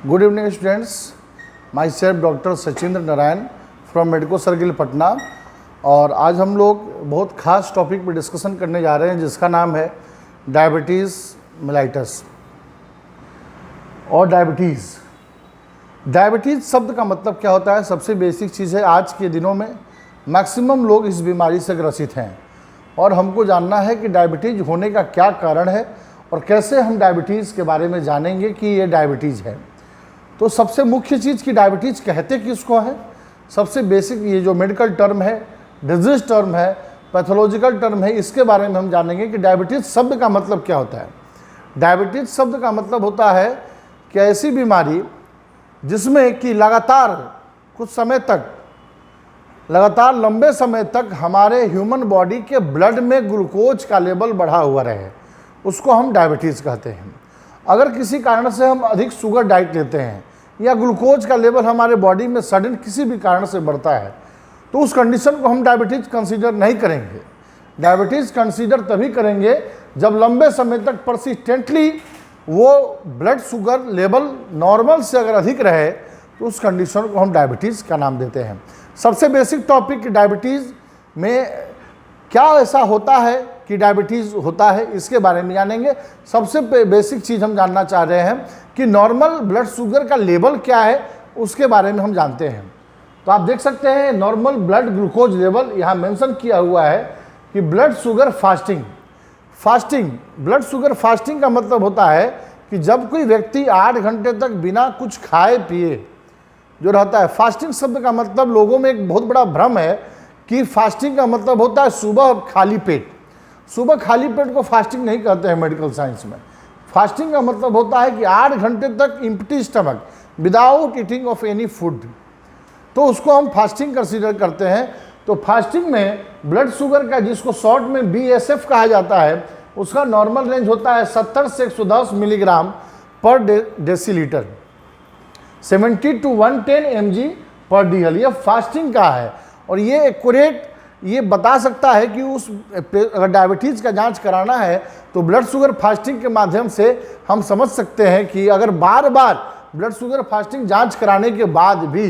Good evening students, my self doctor Sachindra Narayan from medico circle Patna. और आज हम लोग बहुत खास टॉपिक पर डिस्कशन करने जा रहे हैं जिसका नाम है डायबिटीज़ मेलाइटस। और डायबिटीज़ शब्द का मतलब क्या होता है? सबसे बेसिक चीज़ है, आज के दिनों में मैक्सिमम लोग इस बीमारी से ग्रसित हैं और हमको जानना है कि डायबिटीज़ होने का क्या कारण है और कैसे हम डायबिटीज़ के बारे में जानेंगे कि ये डायबिटीज़ है। तो सबसे मुख्य चीज़ कि डायबिटीज़ कहते किसको है, सबसे बेसिक ये जो मेडिकल टर्म है, डिजीज टर्म है, पैथोलॉजिकल टर्म है, इसके बारे में हम जानेंगे कि डायबिटीज़ शब्द का मतलब क्या होता है। डायबिटीज़ शब्द का मतलब होता है कि ऐसी बीमारी जिसमें कि लगातार कुछ समय तक, लगातार लंबे समय तक हमारे ह्यूमन बॉडी के ब्लड में ग्लूकोज का लेवल बढ़ा हुआ रहे, उसको हम डायबिटीज़ कहते हैं। अगर किसी कारण से हम अधिक शुगर डाइट लेते हैं या ग्लूकोज का लेवल हमारे बॉडी में सडन किसी भी कारण से बढ़ता है तो उस कंडीशन को हम डायबिटीज़ कंसीडर नहीं करेंगे। डायबिटीज़ कंसीडर तभी करेंगे जब लंबे समय तक परसिस्टेंटली वो ब्लड शुगर लेवल नॉर्मल से अगर अधिक रहे तो उस कंडीशन को हम डायबिटीज़ का नाम देते हैं। सबसे बेसिक टॉपिक डायबिटीज़ में क्या ऐसा होता है कि डायबिटीज़ होता है, इसके बारे में जानेंगे। सबसे बेसिक चीज़ हम जानना चाह रहे हैं कि नॉर्मल ब्लड शुगर का लेवल क्या है, उसके बारे में हम जानते हैं। तो आप देख सकते हैं नॉर्मल ब्लड ग्लूकोज लेवल यहाँ मेंशन किया हुआ है कि blood sugar fasting blood sugar fasting का मतलब होता है कि जब कोई व्यक्ति 8 घंटे तक बिना कुछ खाए पिए जो रहता है। फास्टिंग शब्द का मतलब लोगों में एक बहुत बड़ा भ्रम है कि फास्टिंग का मतलब होता है सुबह खाली पेट। सुबह खाली पेट को फास्टिंग नहीं कहते हैं मेडिकल साइंस में। फास्टिंग का मतलब होता है कि 8 घंटे तक empty stomach without eating of any food, तो उसको हम फास्टिंग कंसीडर करते हैं। तो फास्टिंग में ब्लड शुगर का, जिसको शॉर्ट में BSF कहा जाता है, उसका नॉर्मल रेंज होता है 70 से 110 मिलीग्राम पर डेसीलीटर, 70 to 110 mg पर DL। ये फास्टिंग का है और ये एक्यूरेट ये बता सकता है कि उस अगर डायबिटीज़ का जांच कराना है तो ब्लड शुगर फास्टिंग के माध्यम से हम समझ सकते हैं कि अगर बार बार ब्लड शुगर फास्टिंग जांच कराने के बाद भी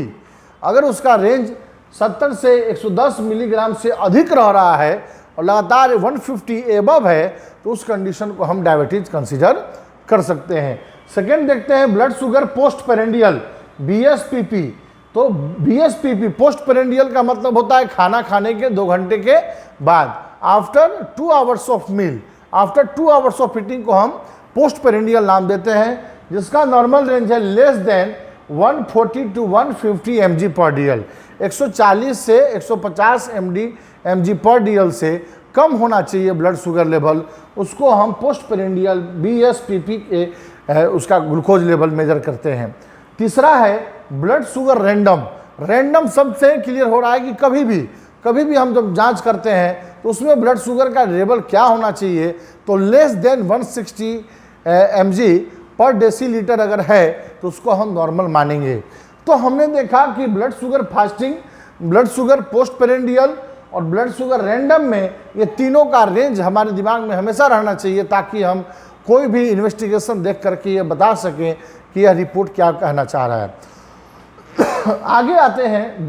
अगर उसका रेंज 70 से 110 मिलीग्राम से अधिक रह रहा है और लगातार 150 एबव है तो उस कंडीशन को हम डायबिटीज़ कंसीडर कर सकते हैं। सेकेंड देखते हैं blood sugar post prandial, BSPP। तो BSPP पोस्ट पेरेंडियल का मतलब होता है खाना खाने के 2 घंटे के बाद, after 2 hours of meal, after 2 hours of eating को हम पोस्ट पेरेंडियल नाम देते हैं, जिसका नॉर्मल रेंज है लेस देन 140 to 150 mg पर DL। 140 से 150 mg पर DL से कम होना चाहिए ब्लड शुगर लेवल, उसको हम पोस्ट पेरेंडियल BSPP के उसका ग्लूकोज लेवल मेजर करते हैं। तीसरा है ब्लड शुगर रैंडम शब्द से क्लियर हो रहा है कि कभी भी हम जब जांच करते हैं तो उसमें ब्लड शुगर का लेवल क्या होना चाहिए, तो लेस देन 160 mg पर डेसीलीटर अगर है तो उसको हम नॉर्मल मानेंगे। तो हमने देखा कि blood sugar fasting, blood sugar post prandial और ब्लड शुगर रैंडम में ये तीनों का रेंज हमारे दिमाग में हमेशा रहना चाहिए ताकि हम कोई भी इन्वेस्टिगेशन देख करके ये बता सकें कि यह रिपोर्ट क्या कहना चाह रहा है। आगे आते हैं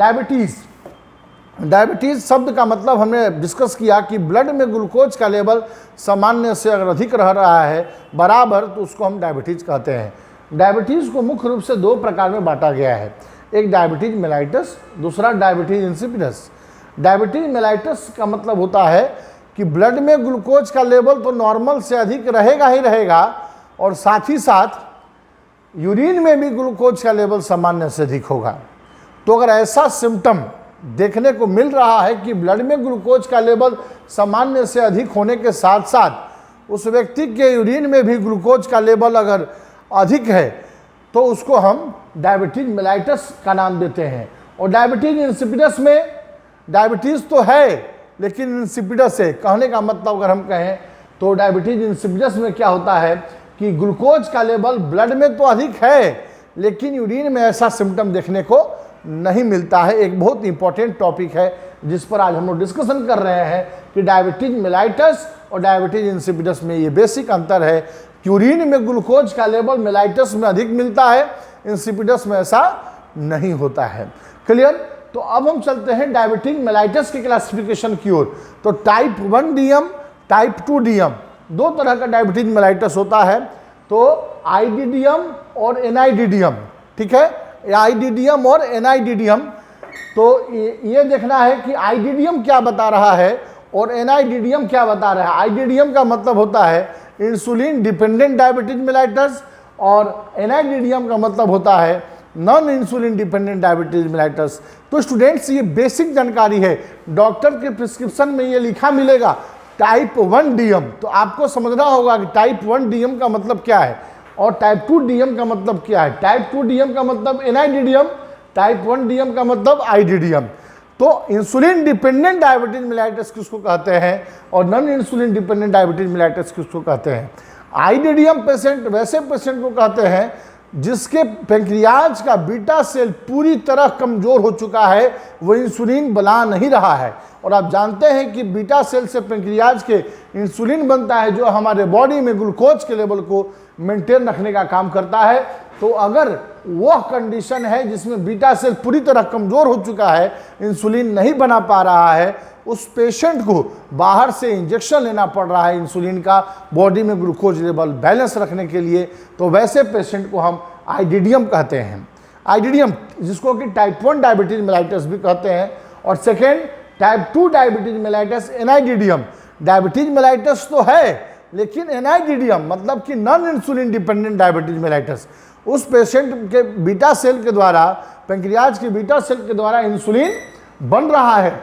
डायबिटीज़ शब्द का मतलब हमने डिस्कस किया कि ब्लड में ग्लूकोज का लेवल सामान्य से अगर अधिक रह रहा है बराबर तो उसको हम डायबिटीज़ कहते हैं। डायबिटीज़ को मुख्य रूप से 2 प्रकार में बांटा गया है, एक डायबिटीज़ मेलाइटस, दूसरा डायबिटीज़ इंसिपिडस। डायबिटीज़ मेलाइटस का मतलब होता है कि ब्लड में ग्लूकोज का लेवल तो नॉर्मल से अधिक रहेगा ही रहेगा और साथ ही साथ यूरिन में भी ग्लूकोज का लेवल सामान्य से अधिक होगा। तो अगर ऐसा सिम्टम देखने को मिल रहा है कि ब्लड में ग्लूकोज का लेवल सामान्य से अधिक होने के साथ साथ उस व्यक्ति के यूरिन में भी ग्लूकोज का लेवल अगर अधिक है तो उसको हम डायबिटीज़ मेलाइटस का नाम देते हैं। और डायबिटीज़ इंसिपिडस में डायबिटीज़ तो है लेकिन इंसिपिडस है, कहने का मतलब अगर हम कहें तो डायबिटीज़ इंसिपिडस में क्या होता है कि ग्लूकोज का लेवल ब्लड में तो अधिक है लेकिन यूरिन में ऐसा सिम्टम देखने को नहीं मिलता है। एक बहुत इंपॉर्टेंट टॉपिक है जिस पर आज हम लोग डिस्कशन कर रहे हैं कि डायबिटीज़ मेलाइटस और डायबिटीज़ इंसिपिडस में ये बेसिक अंतर है। यूरिन में ग्लूकोज का लेवल मेलाइटस में अधिक मिलता है इंसिपिडस में ऐसा नहीं होता है। क्लियर? तो अब हम चलते हैं डायबिटिक मेलाइटस की क्लासिफिकेशन की ओर। तो टाइप 1 डीएम, टाइप 2 डीएम, दो तरह का डायबिटिक मेलाइटस होता है। तो आईडीडीएम और एनआईडीडीएम, ठीक है, आईडीडीएम और एनआईडीडीएम। तो ये देखना है कि आईडीडीएम क्या बता रहा है और एनआईडीडीएम क्या बता रहा है। आईडीडीएम का मतलब होता है इंसुलिन डिपेंडेंट डायबिटिक मेलाइटस और एनआईडीडीएम का मतलब होता है non insulin dependent diabetes mellitus. तो स्टूडेंट्स, ये बेसिक जानकारी है, डॉक्टर के प्रिस्क्रिप्शन में ये लिखा मिलेगा टाइप 1 डीएम। तो आपको समझना होगा कि टाइप 1 डीएम का मतलब क्या है और टाइप 2 डीएम का मतलब क्या है। टाइप 2 डीएम का मतलब एनआईडीडीएम, टाइप 1 डीएम का मतलब आईडीडीएम। तो इंसुलिन डिपेंडेंट डायबिटीज मेलाइटस किसको कहते हैं और non insulin dependent diabetes mellitus किसको कहते हैं। आईडीडीएम पेशेंट वैसे पेशेंट को कहते हैं जिसके पैंक्रियाज का बीटा सेल पूरी तरह कमजोर हो चुका है, वो इंसुलिन बना नहीं रहा है। और आप जानते हैं कि बीटा सेल से पैंक्रियाज के इंसुलिन बनता है जो हमारे बॉडी में ग्लूकोज के लेवल को मेंटेन रखने का काम करता है। तो अगर वह कंडीशन है जिसमें बीटा सेल पूरी तरह कमजोर हो चुका है, इंसुलिन नहीं बना पा रहा है, उस पेशेंट को बाहर से इंजेक्शन लेना पड़ रहा है इंसुलिन का बॉडी में ग्लूकोज लेवल बैलेंस रखने के लिए, तो वैसे पेशेंट को हम आईडीडीएम कहते हैं। आईडीडीएम जिसको कि टाइप 1 डायबिटीज मेलाइटस भी कहते हैं। और second type 2 diabetes mellitus NIDDM. Diabetes mellitus तो है लेकिन एनआईडीडीएम मतलब कि non insulin dependent diabetes mellitus, उस पेशेंट के बीटा सेल के द्वारा, पैंक्रियाज के बीटा सेल के द्वारा इंसुलिन बन रहा है